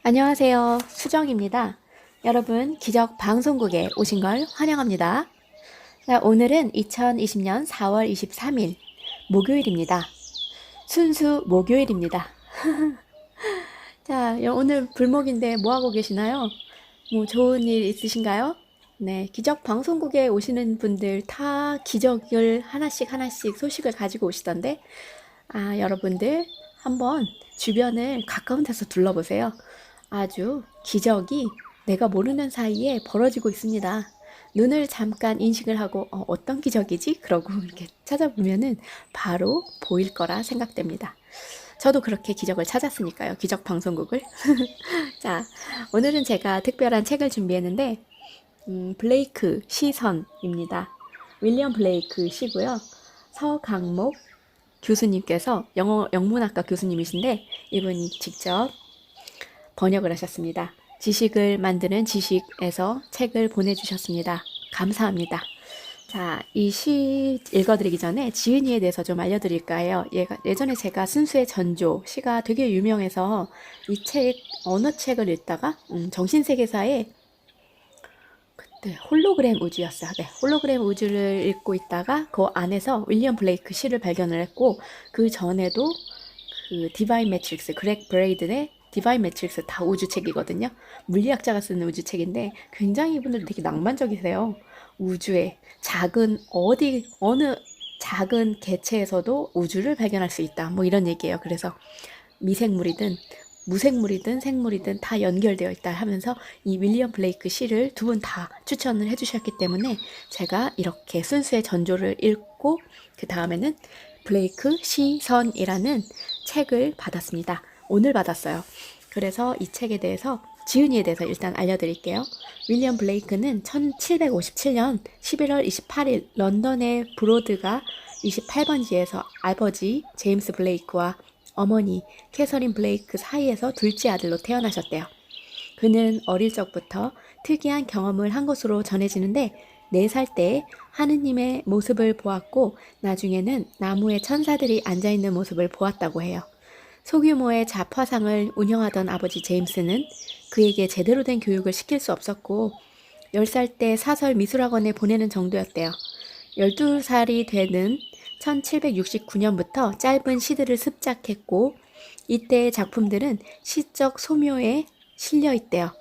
안녕하세요. 수정입니다. 여러분, 기적 방송국에 오신 걸 환영합니다. 자, 오늘은 2020년 4월 23일 목요일입니다. 순수 목요일입니다. 자, 오늘 불목인데 뭐 하고 계시나요? 뭐 좋은 일 있으신가요? 네, 기적 방송국에 오시는 분들 다 기적을 하나씩 소식을 가지고 오시던데, 여러분들 한번 주변을 가까운 데서 둘러보세요. 아주 기적이 내가 모르는 사이에 벌어지고 있습니다. 눈을 잠깐 인식을 하고 어떤 기적이지? 그러고 이렇게 찾아보면은 바로 보일 거라 생각됩니다. 저도 그렇게 기적을 찾았으니까요. 기적 방송국을. 자, 오늘은 제가 특별한 책을 준비했는데 블레이크 시선입니다. 윌리엄 블레이크 시고요. 서강목 교수님께서 영문학과 교수님이신데 이분이 직접 번역을 하셨습니다. 지식을 만드는 지식에서 책을 보내주셨습니다. 감사합니다. 자, 이 시 읽어드리기 전에 지은이에 대해서 좀 알려드릴까 해요. 예전에 제가 순수의 전조 시가 되게 유명해서 이 책, 어느 책을 읽다가 정신세계사의 그때 홀로그램 우주였어요. 네, 홀로그램 우주를 읽고 있다가 그 안에서 윌리엄 블레이크 시를 발견을 했고 그 전에도 그 디바인 매트릭스, 그렉 브레이든의 디바인 매트릭스 다 우주책이거든요. 물리학자가 쓰는 우주책인데 굉장히 이분들 되게 낭만적이세요. 우주에 어느 작은 개체에서도 우주를 발견할 수 있다. 뭐 이런 얘기예요. 그래서 미생물이든 무생물이든 생물이든 다 연결되어 있다 하면서 이 윌리엄 블레이크 시를 두 분 다 추천을 해주셨기 때문에 제가 이렇게 순수의 전조를 읽고 그 다음에는 블레이크 시선이라는 책을 받았습니다. 오늘 받았어요. 그래서 이 책에 대해서 지은이에 대해서 일단 알려드릴게요. 윌리엄 블레이크는 1757년 11월 28일 런던의 브로드가 28번지에서 아버지 제임스 블레이크와 어머니 캐서린 블레이크 사이에서 둘째 아들로 태어나셨대요. 그는 어릴 적부터 특이한 경험을 한 것으로 전해지는데 4살 때 하느님의 모습을 보았고 나중에는 나무에 천사들이 앉아있는 모습을 보았다고 해요. 소규모의 잡화상을 운영하던 아버지 제임스는 그에게 제대로 된 교육을 시킬 수 없었고 10살 때 사설 미술학원에 보내는 정도였대요. 12살이 되는 1769년부터 짧은 시들을 습작했고 이때의 작품들은 시적 소묘에 실려 있대요.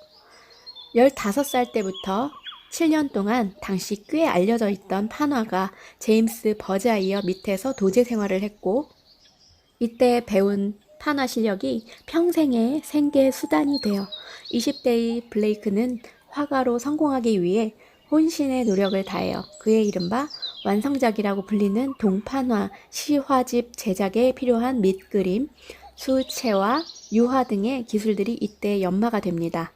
15살 때부터 7년 동안 당시 꽤 알려져 있던 판화가 제임스 버자이어 밑에서 도제 생활을 했고 이때 배운 판화 실력이 평생의 생계 수단이 되어 20대의 블레이크는 화가로 성공하기 위해 혼신의 노력을 다해요. 그의 이른바 완성작이라고 불리는 동판화, 시화집 제작에 필요한 밑그림, 수채화, 유화 등의 기술들이 이때 연마가 됩니다.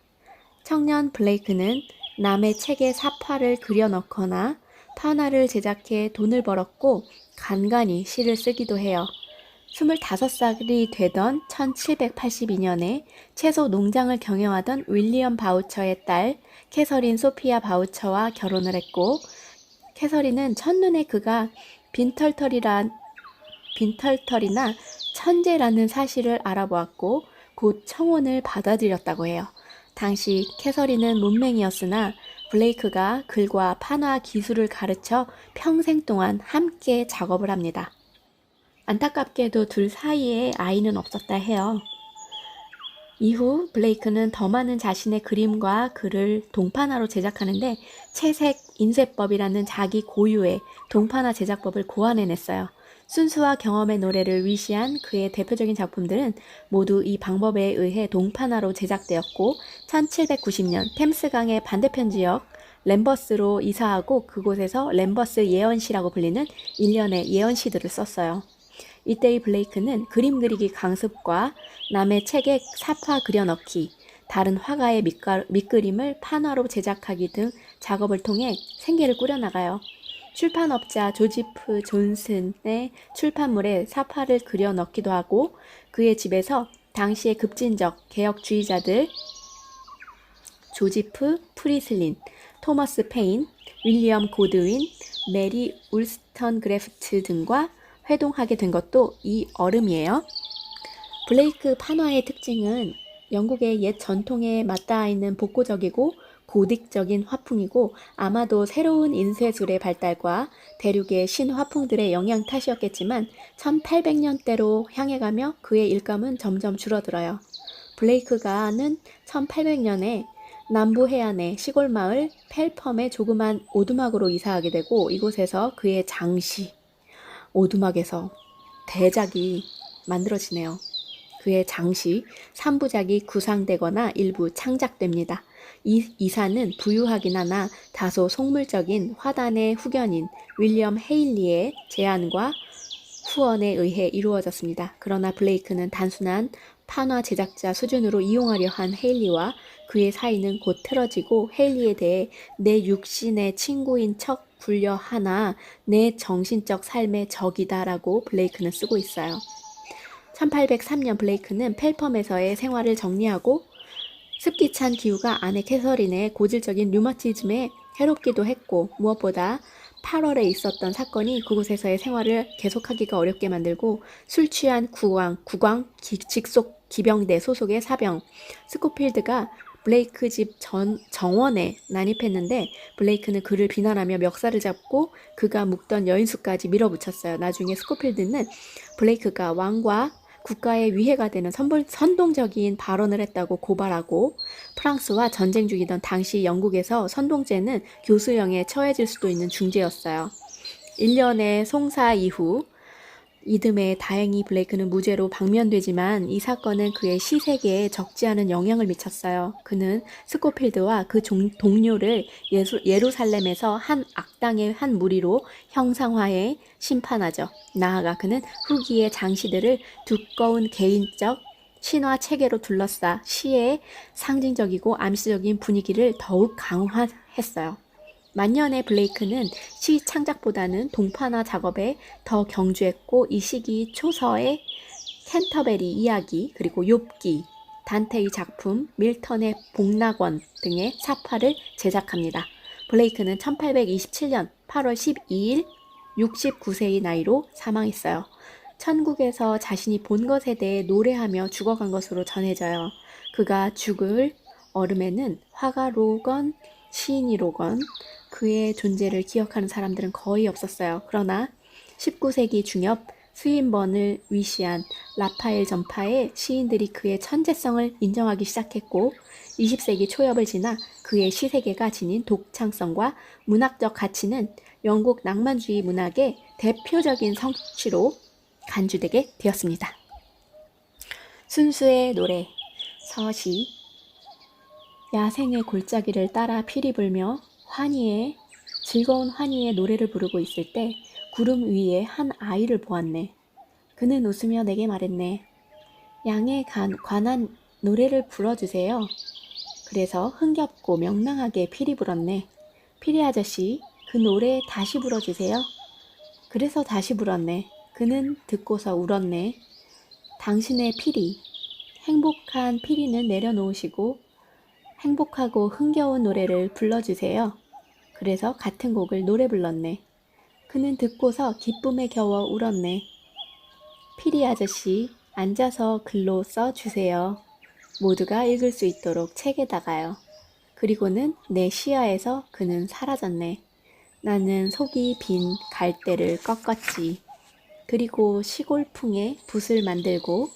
청년 블레이크는 남의 책에 사파를 그려 넣거나 판화를 제작해 돈을 벌었고 간간히 시를 쓰기도 해요. 25살이 되던 1782년에 채소 농장을 경영하던 윌리엄 바우처의 딸 캐서린 소피아 바우처와 결혼을 했고 캐서린은 첫눈에 그가 빈털털이나 천재라는 사실을 알아보았고 곧 청혼을 받아들였다고 해요. 당시 캐서린은 문맹이었으나 블레이크가 글과 판화 기술을 가르쳐 평생 동안 함께 작업을 합니다. 안타깝게도 둘 사이에 아이는 없었다 해요. 이후 블레이크는 더 많은 자신의 그림과 글을 동판화로 제작하는데 채색 인쇄법이라는 자기 고유의 동판화 제작법을 고안해냈어요. 순수와 경험의 노래를 위시한 그의 대표적인 작품들은 모두 이 방법에 의해 동판화로 제작되었고 1790년 템스강의 반대편 지역 램버스로 이사하고 그곳에서 램버스 예언시라고 불리는 일련의 예언시들을 썼어요. 이때의 블레이크는 그림 그리기 강습과 남의 책에 사파 그려넣기, 다른 화가의 밑그림을 판화로 제작하기 등 작업을 통해 생계를 꾸려나가요. 출판업자 조지프 존슨의 출판물에 사파를 그려넣기도 하고 그의 집에서 당시의 급진적 개혁주의자들 조지프 프리슬린, 토머스 페인, 윌리엄 고드윈, 메리 울스턴 그래프트 등과 회동하게 된 것도 이 얼음이에요. 블레이크 판화의 특징은 영국의 옛 전통에 맞닿아 있는 복고적이고 고딕적인 화풍이고 아마도 새로운 인쇄술의 발달과 대륙의 신화풍들의 영향 탓이었겠지만 1800년대로 향해 가며 그의 일감은 점점 줄어들어요. 블레이크가는 1800년에 남부 해안의 시골 마을 펠펌의 조그만 오두막으로 이사하게 되고 이곳에서 그의 장시, 오두막에서 대작이 만들어지네요. 그의 장시, 3부작이 구상되거나 일부 창작됩니다. 이 이사는 부유하긴 하나 다소 속물적인 화단의 후견인 윌리엄 헤일리의 제안과 후원에 의해 이루어졌습니다. 그러나 블레이크는 단순한 판화 제작자 수준으로 이용하려 한 헤일리와 그의 사이는 곧 틀어지고 헤일리에 대해 내 육신의 친구인 척 굴려 하나 내 정신적 삶의 적이다라고 블레이크는 쓰고 있어요. 1803년 블레이크는 펠펌에서의 생활을 정리하고 습기 찬 기후가 아내 캐서린의 고질적인 류마티즘에 해롭기도 했고 무엇보다 8월에 있었던 사건이 그곳에서의 생활을 계속하기가 어렵게 만들고 술 취한 국왕 직속 기병대 소속의 사병 스코필드가 블레이크 집 정원에 난입했는데 블레이크는 그를 비난하며 멱살을 잡고 그가 묵던 여인수까지 밀어붙였어요. 나중에 스코필드는 블레이크가 왕과 국가에 위해가 되는 선동적인 발언을 했다고 고발하고 프랑스와 전쟁 중이던 당시 영국에서 선동죄는 교수형에 처해질 수도 있는 중죄였어요. 1년의 송사 이후 이듬해 다행히 블레이크는 무죄로 방면되지만 이 사건은 그의 시세계에 적지 않은 영향을 미쳤어요. 그는 스코필드와 그 동료를 예루살렘에서 한 악당의 한 무리로 형상화해 심판하죠. 나아가 그는 후기의 장시들을 두꺼운 개인적 신화 체계로 둘러싸 시의 상징적이고 암시적인 분위기를 더욱 강화했어요. 만년의 블레이크는 시 창작보다는 동판화 작업에 더 경주했고 이 시기 초서의 캔터베리 이야기 그리고 욥기, 단테의 작품, 밀턴의 복락원 등의 사파를 제작합니다. 블레이크는 1827년 8월 12일 69세의 나이로 사망했어요. 천국에서 자신이 본 것에 대해 노래하며 죽어간 것으로 전해져요. 그가 죽을 얼음에는 화가로건, 시인이로건 그의 존재를 기억하는 사람들은 거의 없었어요. 그러나 19세기 중엽 스윈번을 위시한 라파엘 전파의 시인들이 그의 천재성을 인정하기 시작했고 20세기 초엽을 지나 그의 시세계가 지닌 독창성과 문학적 가치는 영국 낭만주의 문학의 대표적인 성취로 간주되게 되었습니다. 순수의 노래 서시 야생의 골짜기를 따라 피리 불며 즐거운 환희의 노래를 부르고 있을 때 구름 위에 한 아이를 보았네. 그는 웃으며 내게 말했네. 양에 관한 노래를 불어주세요. 그래서 흥겹고 명랑하게 피리 불었네. 피리 아저씨, 그 노래 다시 불어주세요. 그래서 다시 불었네. 그는 듣고서 울었네. 당신의 피리, 행복한 피리는 내려놓으시고 행복하고 흥겨운 노래를 불러주세요. 그래서 같은 곡을 노래 불렀네. 그는 듣고서 기쁨에 겨워 울었네. 피리 아저씨, 앉아서 글로 써주세요. 모두가 읽을 수 있도록 책에다가요. 그리고는 내 시야에서 그는 사라졌네. 나는 속이 빈 갈대를 꺾었지. 그리고 시골풍에 붓을 만들고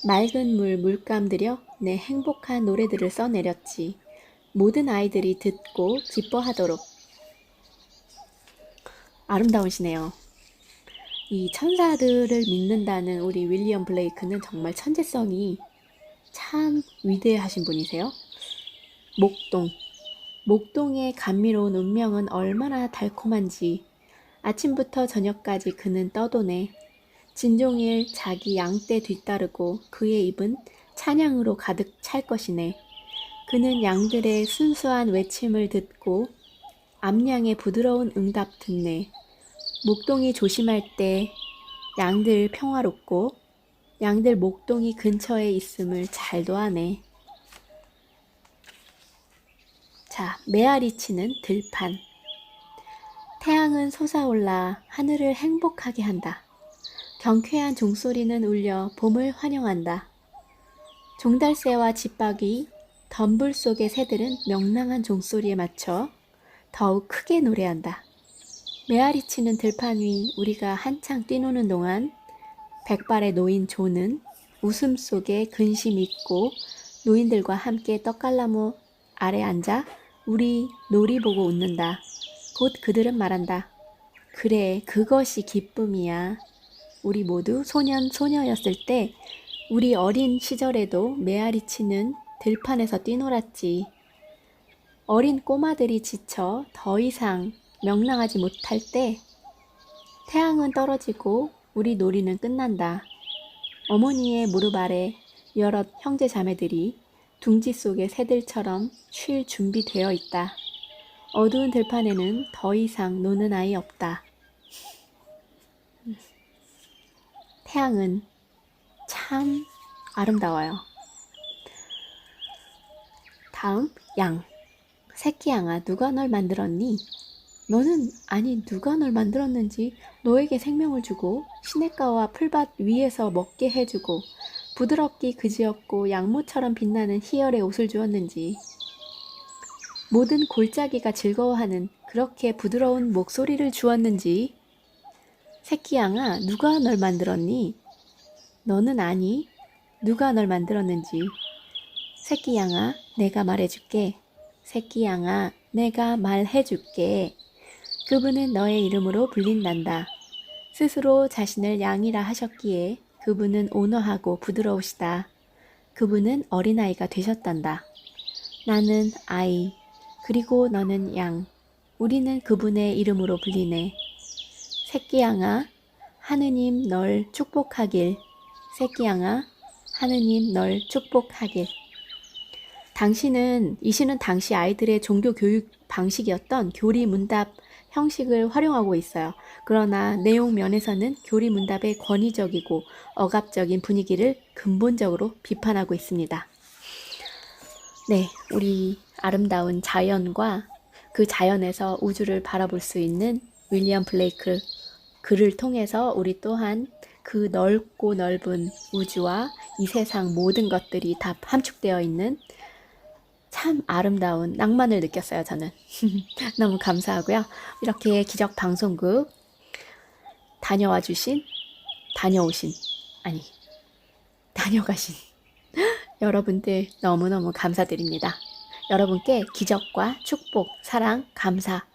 맑은 물감들여 내 행복한 노래들을 써내렸지. 모든 아이들이 듣고 기뻐하도록. 아름다우시네요. 이 천사들을 믿는다는 우리 윌리엄 블레이크는 정말 천재성이 참 위대하신 분이세요. 목동의 감미로운 운명은 얼마나 달콤한지 아침부터 저녁까지 그는 떠도네. 진종일 자기 양떼 뒤따르고 그의 입은 찬양으로 가득 찰 것이네. 그는 양들의 순수한 외침을 듣고 암양의 부드러운 응답 듣네. 목동이 조심할 때 양들 평화롭고 양들 목동이 근처에 있음을 잘도 하네. 자, 메아리 치는 들판. 태양은 솟아올라 하늘을 행복하게 한다. 경쾌한 종소리는 울려 봄을 환영한다. 종달새와 집박이, 덤불 속의 새들은 명랑한 종소리에 맞춰 더욱 크게 노래한다. 메아리치는 들판 위 우리가 한창 뛰노는 동안 백발의 노인 조는 웃음 속에 근심 있고 노인들과 함께 떡갈나무 아래 앉아 우리 놀이 보고 웃는다. 곧 그들은 말한다. 그래, 그것이 기쁨이야. 우리 모두 소년, 소녀였을 때 우리 어린 시절에도 메아리치는 들판에서 뛰놀았지. 어린 꼬마들이 지쳐 더 이상 명랑하지 못할 때 태양은 떨어지고 우리 놀이는 끝난다. 어머니의 무릎 아래 여럿 형제 자매들이 둥지 속의 새들처럼 쉴 준비되어 있다. 어두운 들판에는 더 이상 노는 아이 없다. 태양은 참 아름다워요. 다음, 양. 새끼 양아, 누가 널 만들었니? 너는, 아니 누가 널 만들었는지 너에게 생명을 주고 시냇가와 풀밭 위에서 먹게 해주고 부드럽기 그지없고 양모처럼 빛나는 희열의 옷을 주었는지 모든 골짜기가 즐거워하는 그렇게 부드러운 목소리를 주었는지 새끼 양아, 누가 널 만들었니? 너는 아니, 누가 널 만들었는지 새끼 양아, 내가 말해줄게. 새끼 양아, 내가 말해줄게. 그분은 너의 이름으로 불린단다. 스스로 자신을 양이라 하셨기에 그분은 온화하고 부드러우시다. 그분은 어린아이가 되셨단다. 나는 아이, 그리고 너는 양. 우리는 그분의 이름으로 불리네. 새끼 양아, 하느님 널 축복하길. 새끼 양아, 하느님 널 축복하길. 이 시는 당시 아이들의 종교 교육 방식이었던 교리 문답 형식을 활용하고 있어요. 그러나 내용 면에서는 교리 문답의 권위적이고 억압적인 분위기를 근본적으로 비판하고 있습니다. 네, 우리 아름다운 자연과 그 자연에서 우주를 바라볼 수 있는 윌리엄 블레이크 글을 통해서 우리 또한 그 넓고 넓은 우주와 이 세상 모든 것들이 다 함축되어 있는 참 아름다운 낭만을 느꼈어요, 저는. 너무 감사하고요. 이렇게 기적 방송국 다녀가신 여러분들 너무너무 감사드립니다. 여러분께 기적과 축복, 사랑, 감사,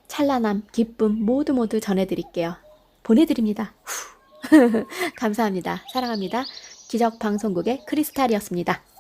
찬란함, 기쁨 모두 전해드릴게요. 보내드립니다. 감사합니다. 사랑합니다. 기적 방송국의 크리스탈이었습니다.